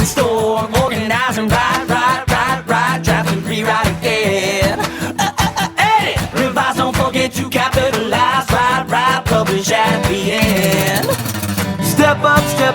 brainstorm, organize and write, draft and rewrite again. Edit, revise, don't forget to capitalize, write, publish at the end. Step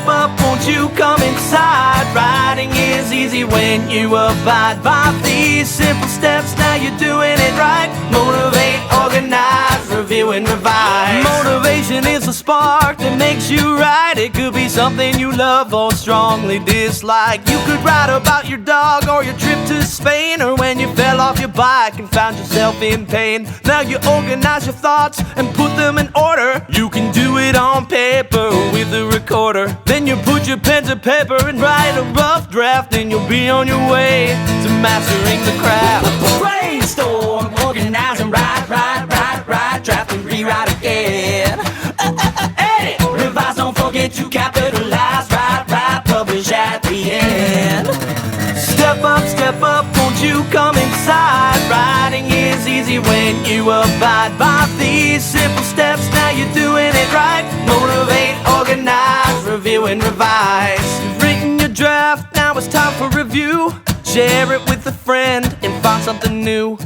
up, won't you come inside? Writing is easy when you abide by these simple steps. Now you're doing it right. Motivate, organize, review and revise. Motivation is a spark that makes you right. It could be something you love or strongly dislike. You could write about your dog or your trip to Spain, or when you fell off your bike and found yourself in pain. Now you organize your thoughts and put them in order. You can do it on paper with a recorder. Then you put your pen to paper and write a rough draft, and you'll be on your way to mastering the craft. Brainstorm, organize and write, draft and rewrite again. Edit, revise, don't forget to capitalize, write, publish at the end. Step up, won't you come inside? Writing is easy when you abide by these simple steps. Now you're doing it right. Motivate, organize, review and revise. You've written your draft, now it's time for review. Share it with a friend and find something new.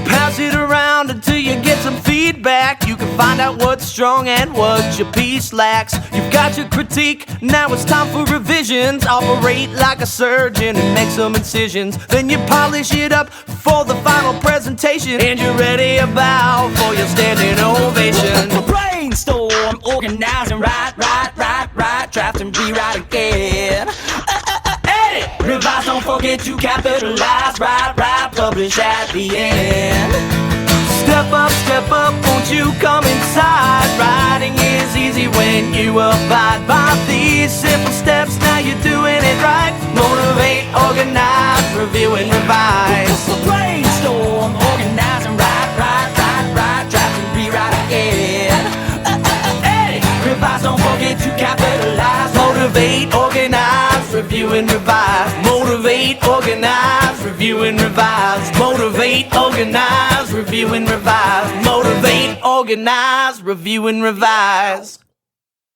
Pass it around until you get some feedback. You can find out what's strong and what your piece lacks. You've got your critique, now it's time for revisions. Operate like a surgeon and make some incisions. Then you polish it up for the final presentation, and you're ready about for your standing ovation. Brainstorm, organize and write, draft and rewrite again. Edit, revise, don't forget to capitalize, write, publish at the end. Step up, won't you come inside? Writing is easy when you abide by these simple steps. Now you're doing it right. Motivate, organize, review and revise. Brainstorm, organize and write, draft and rewrite again. Edit, revise, don't forget to capitalize. Motivate, organize, review and revise. Motivate, organize, review and revise. Motivate, organize, review and revise. Motivate, organize, review and revise.